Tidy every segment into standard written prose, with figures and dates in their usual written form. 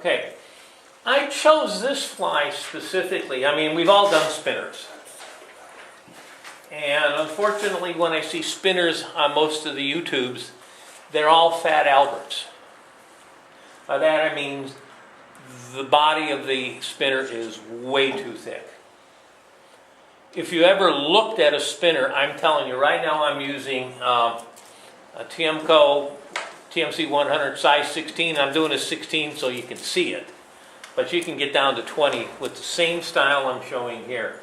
Okay, I chose this fly specifically. I mean, we've all done spinners. And unfortunately, when I see spinners on most of the YouTubes, they're all fat Alberts. By that I mean the body of the spinner is way too thick. If you ever looked at a spinner, I'm telling you right now, I'm using a TMC 100 size 16. I'm doing a 16 so you can see it. But you can get down to 20 with the same style I'm showing here.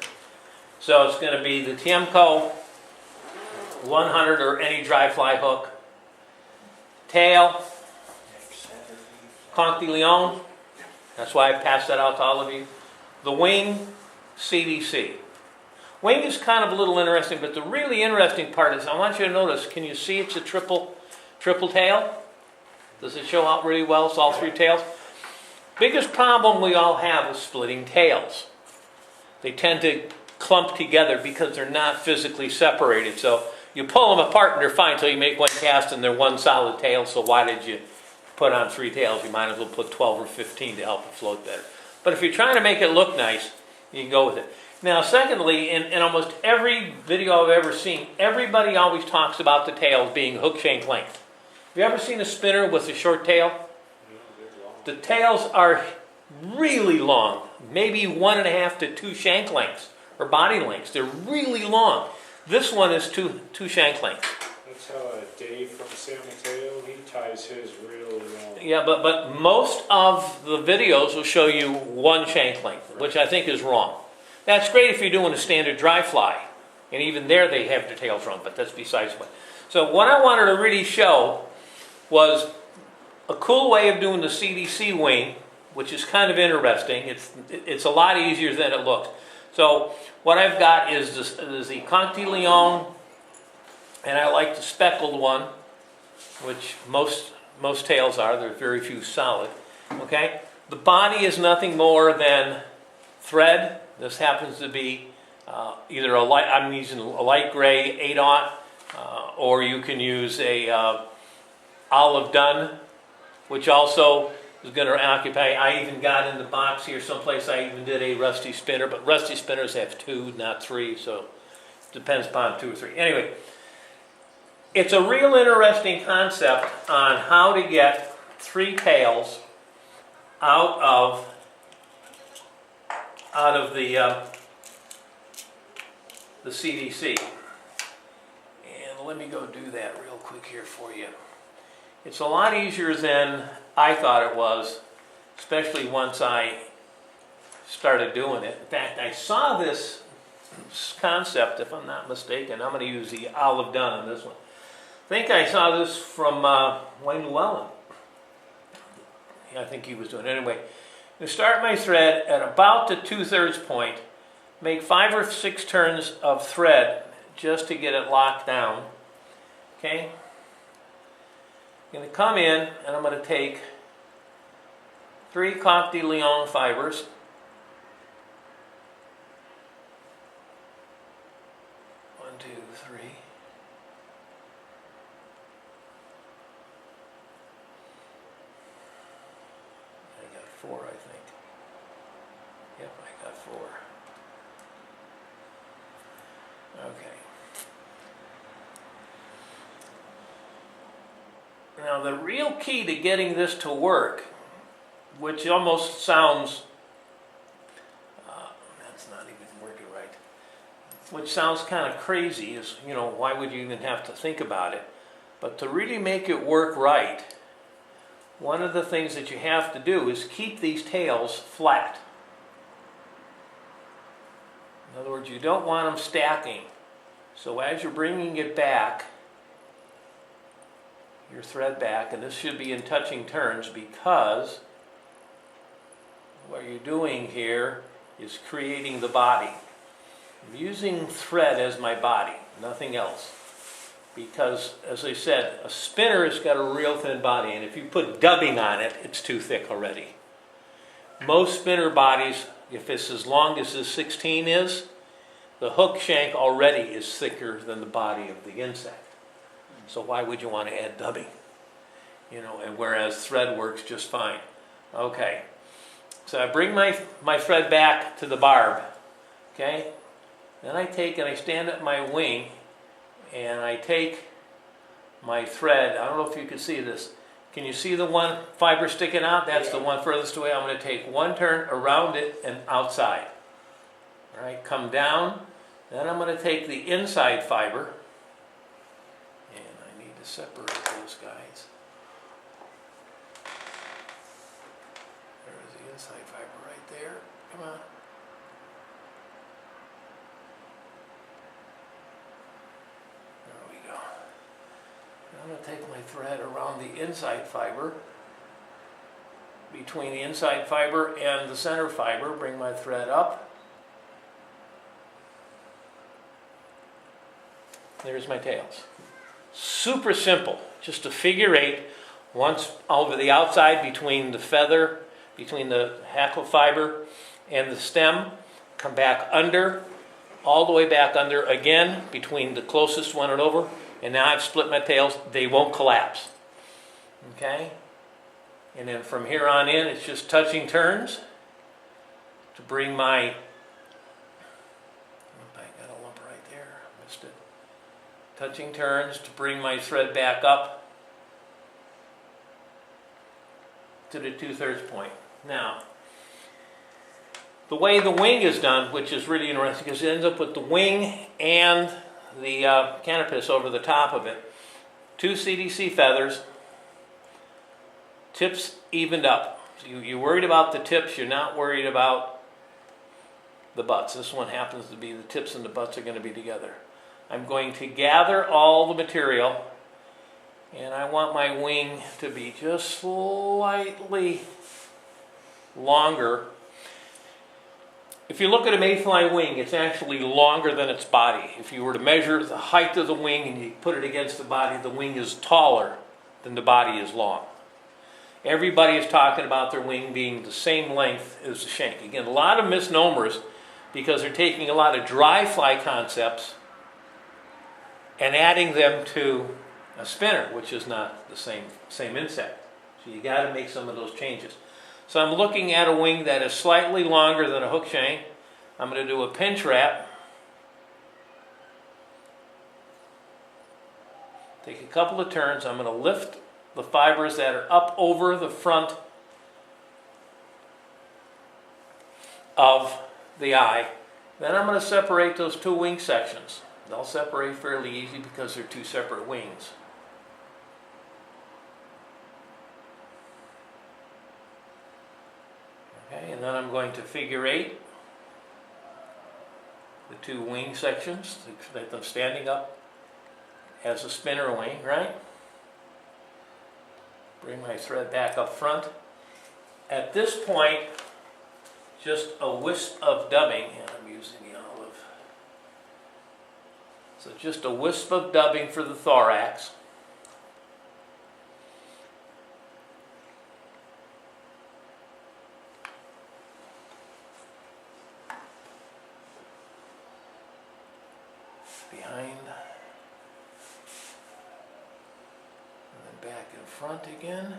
So it's going to be the TMCO 100 or any dry fly hook. Tail, Conch de Leon. That's why I passed that out to all of you. The wing, CDC. Wing is kind of a little interesting, but the really interesting part is I want you to notice, can you see it's a triple tail? Does it show out really well? It's all three tails. Biggest problem we all have is splitting tails. They tend to clump together because they're not physically separated. So you pull them apart and they're fine until you make one cast and they're one solid tail. So why did you put on three tails? You might as well put 12 or 15 to help it float better. But if you're trying to make it look nice, you can go with it. Now, secondly, in almost every video I've ever seen, everybody always talks about the tails being hook shank length. Have you ever seen a spinner with a short tail? The tails are really long, maybe 1.5 to 2 shank lengths, or body lengths. They're really long. This one is two shank lengths. That's how Dave from San Mateo, he ties his really long. Yeah, but most of the videos will show you 1 shank length, which I think is wrong. That's great if you're doing a standard dry fly, and even there they have their tails wrong, but that's besides the point. So what I wanted to really show was a cool way of doing the CDC wing, which is kind of interesting. It's a lot easier than it looks. So what I've got is the Conch de Leon, and I like the speckled one, which most tails are. There are very few solid. Okay, the body is nothing more than thread. This happens to be either a light. I'm using a light gray 8/0, or you can use a olive dun, which also is going to occupy. I even got in the box here someplace. I even did a rusty spinner, but rusty spinners have 2, not 3, so it depends upon 2 or 3. Anyway, it's a real interesting concept on how to get 3 tails out of the CDC. And let me go do that real quick here for you. It's a lot easier than I thought it was, especially once I started doing it. In fact, I saw this concept, if I'm not mistaken. I'm going to use the olive dun on this one. I think I saw this from Wayne Llewellyn. Yeah, I think he was doing it. Anyway, I'm going to start my thread at about the 2/3 point, make 5 or 6 turns of thread just to get it locked down. Okay? I'm going to come in and I'm going to take 3 Conch de Leon fibers. One, two, three. I got 4, I think. Yep, I got 4. Okay. Now the real key to getting this to work, which almost sounds, that's not even working right, which sounds kind of crazy, is, you know, why would you even have to think about it? But to really make it work right, one of the things that you have to do is keep these tails flat. In other words, you don't want them stacking. So as you're bringing it back, your thread back, and this should be in touching turns, because what you're doing here is creating the body. I'm using thread as my body, nothing else. Because, as I said, a spinner has got a real thin body, and if you put dubbing on it, it's too thick already. Most spinner bodies, if it's as long as the 16 is, the hook shank already is thicker than the body of the insect. So why would you want to add dubbing? You know, and whereas thread works just fine. Okay, so I bring my thread back to the barb, okay? Then I take and I stand up my wing and I take my thread. I don't know if you can see this. Can you see the one fiber sticking out? That's the one furthest away. I'm going to take one turn around it and outside. All right, come down. Then I'm going to take the inside fiber, and I need to separate those guys. There's the inside fiber right there. Come on. There we go. I'm going to take my thread around the inside fiber, between the inside fiber and the center fiber, bring my thread up. There's my tails. Super simple, just a figure 8, once over the outside between the feather, between the hackle fiber and the stem, come back under, all the way back under again, between the closest one and over, and now I've split my tails. They won't collapse. Okay? And then from here on in, it's just touching turns to bring my, I got a lump right there, missed it. Touching turns to bring my thread back up to the 2/3 point. Now, the way the wing is done, which is really interesting, because it ends up with the wing and the canopius over the top of it. 2 CDC feathers, tips evened up. So you're worried about the tips, you're not worried about the butts. This one happens to be the tips and the butts are going to be together. I'm going to gather all the material, and I want my wing to be just slightly longer. If you look at a mayfly wing, it's actually longer than its body. If you were to measure the height of the wing and you put it against the body, the wing is taller than the body is long. Everybody is talking about their wing being the same length as the shank. Again, a lot of misnomers because they're taking a lot of dry fly concepts and adding them to a spinner, which is not the same insect. So you got to make some of those changes. So I'm looking at a wing that is slightly longer than a hook shank. I'm going to do a pinch wrap. Take a couple of turns. I'm going to lift the fibers that are up over the front of the eye. Then I'm going to separate those 2 wing sections. They'll separate fairly easy because they're 2 separate wings. Okay, and then I'm going to figure 8 the 2 wing sections, let them standing up as a spinner wing, right? Bring my thread back up front. At this point, just a wisp of dubbing, and I'm using the olive. So just a wisp of dubbing for the thorax. Behind. And then back in front again.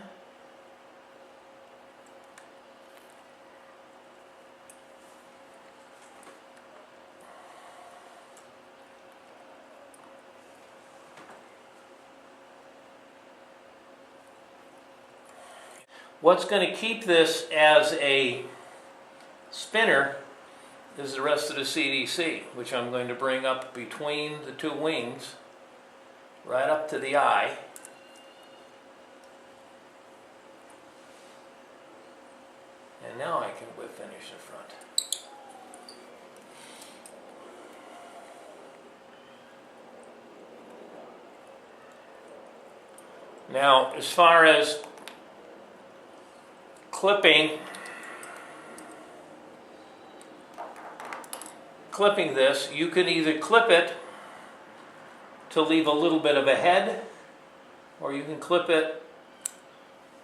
What's going to keep this as a spinner is the rest of the CDC, which I'm going to bring up between the 2 wings, right up to the eye. And now I can whip finish the front. Now, as far as clipping this, you can either clip it to leave a little bit of a head, or you can clip it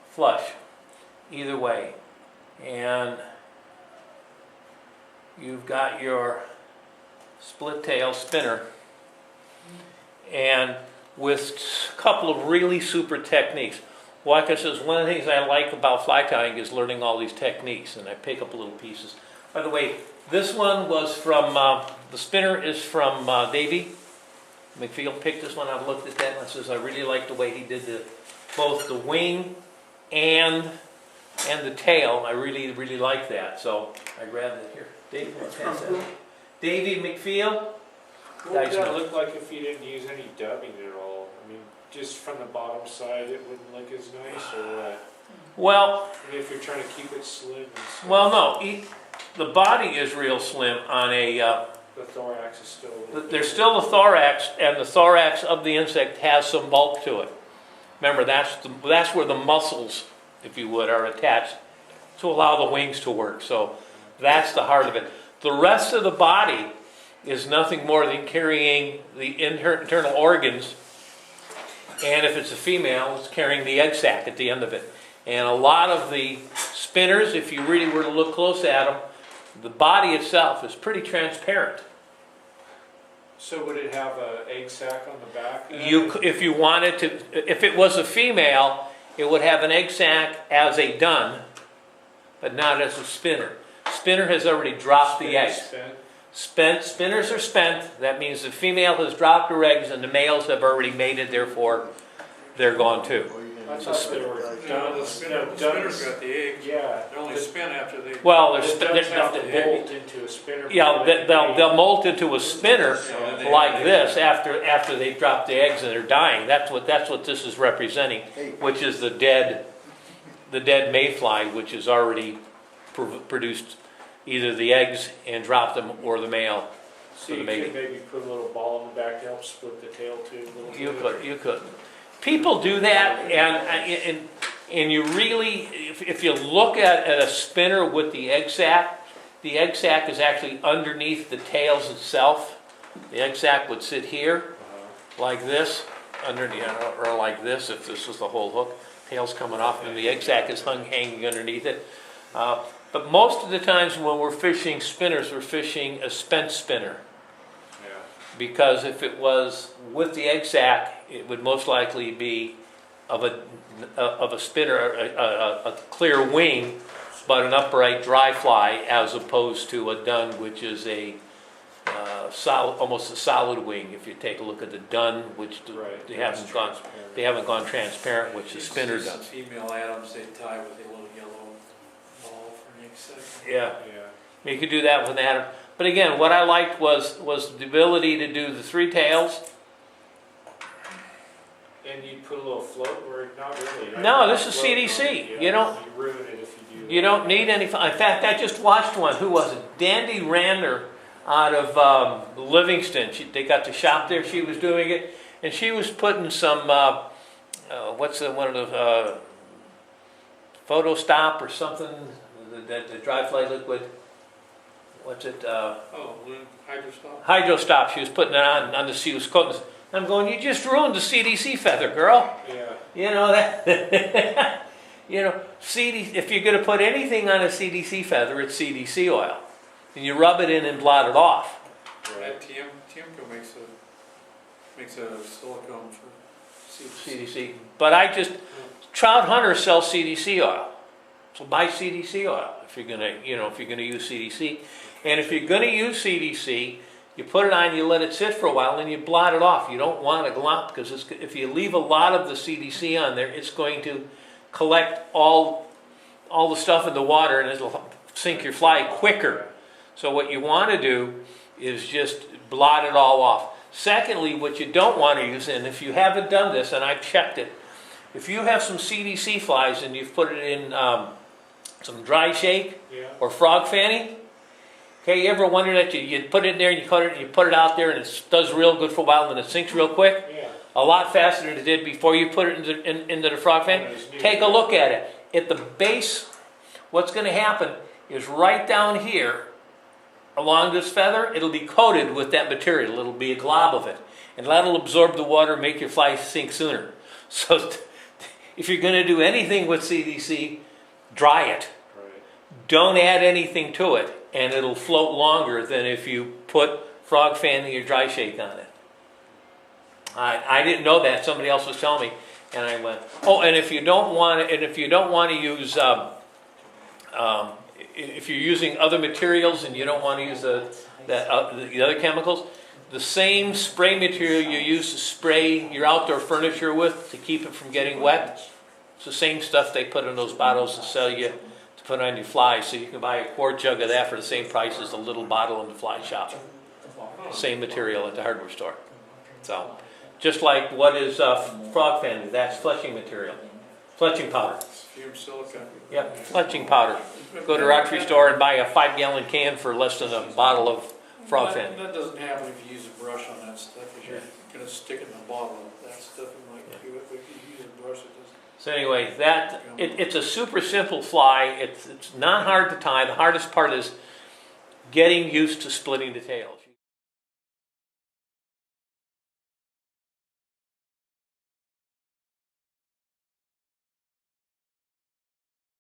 flush. Either way. And you've got your split tail spinner. And with a couple of really super techniques. Well, like I says, one of the things I like about fly tying is learning all these techniques, and I pick up little pieces. By the way, this one was from, the spinner is from Davey McField. Picked this one. I've looked at that, and I says I really like the way he did both the wing and the tail. I really, really like that. So I grabbed it here. Davey, pass that. Davey McField. What would that look like if you didn't use any dubbing at all? I mean, just from the bottom side, it wouldn't look as nice, or what? Well, I mean, if you're trying to keep it slim and stuff. well, no. The body is real slim on a. The thorax is still. There's still the thorax, and the thorax of the insect has some bulk to it. Remember, that's where the muscles, if you would, are attached to allow the wings to work. So that's the heart of it. The rest of the body is nothing more than carrying the internal organs, and if it's a female, it's carrying the egg sac at the end of it. And a lot of the spinners, if you really were to look close at them, the body itself is pretty transparent. So would it have an egg sac on the back? If you wanted to, if it was a female, it would have an egg sac as a dun, but not as a spinner. Spinner has already dropped the eggs. Spinners are spent. That means the female has dropped her eggs and the males have already mated, therefore they're gone too. I thought they were done. The spinner's got the egg. Yeah. They only spin after they... Well, It does have to bolt into a spinner. yeah, they'll molt into a spinner like this after they've dropped the eggs and they're dying. That's what this is representing, which is the dead mayfly, which has already produced either the eggs and dropped them, or the male. So you could maybe put a little ball in the back to help split the tail too. You could. People do that, and you really, if you look at a spinner with the egg sac is actually underneath the tails itself. The egg sac would sit here, like this, underneath, or like this, if this was the whole hook. Tail's coming off, and the egg sac is hanging underneath it. But most of the times when we're fishing spinners, we're fishing a spent spinner. Yeah. Because if it was with the egg sac, it would most likely be of a spinner, a clear wing, but an upright dry fly, as opposed to a dun, which is a almost a solid wing. If you take a look at the dun, which they haven't gone transparent, which the spinner does. Female Adams, they tie with a little yellow ball for an egg sac. Yeah. You could do that with Adam. But again, what I liked was the ability to do the three tails. And you put a little float, or not really? Right? No, this is CDC. You don't. You ruin it if you do. You don't need any. In fact, I just watched one. Who was it? Dandy Rander out of Livingston. They got the shop there. She was doing it, and she was putting some. What's one of the photo stop or something? The dry fly liquid. What's it? Hydrostop. Hydrostop. She was putting it on the. She was coating. I'm going, you just ruined the CDC feather, girl. Yeah. You know that. You know, if you're going to put anything on a CDC feather, it's CDC oil, and you rub it in and blot it off. Right. Tiemco makes a silicone for CDC. But trout hunters sell CDC oil, so buy CDC oil if you're going to, if you're going to use CDC, and if you're going to use CDC. You put it on, you let it sit for a while, and you blot it off. You don't want a glop, because if you leave a lot of the CDC on there, it's going to collect all the stuff in the water, and it'll sink your fly quicker. So what you want to do is just blot it all off. Secondly, what you don't want to use, and if you haven't done this, and I've checked it, if you have some CDC flies and you've put it in some dry shake or frog fanning, okay, you ever wonder that you put it in there and you put it out there and it does real good for a while and then it sinks real quick? Yeah. A lot faster than it did before you put it into the frog fan. Take a look at it. At the base, what's going to happen is right down here along this feather, it'll be coated with that material. It'll be a glob of it. And that'll absorb the water and make your fly sink sooner. So if you're going to do anything with CDC, dry it. Right. Don't add anything to it, and it'll float longer than if you put frog fanning or dry shake on it. I didn't know that. Somebody else was telling me. And I went, oh, and if you don't want to use, if you're using other materials and you don't want to use the other chemicals, the same spray material you use to spray your outdoor furniture with to keep it from getting wet, it's the same stuff they put in those bottles to sell you to put on your flies. So you can buy a quart jug of that for the same price as the little bottle in the fly shop. Same material at the hardware store. So, just like what is frog fan, that's fletching material. Fletching powder. Fumed silica. Yep, fletching powder. Go to a Rocktree store and buy a 5-gallon can for less than a bottle of frog fan. That doesn't happen if you use a brush on that stuff, because you're going to stick it in the bottle of that stuff, and like, if you use a brush, it doesn't. So anyway, it's a super simple fly. It's not hard to tie. The hardest part is getting used to splitting the tails.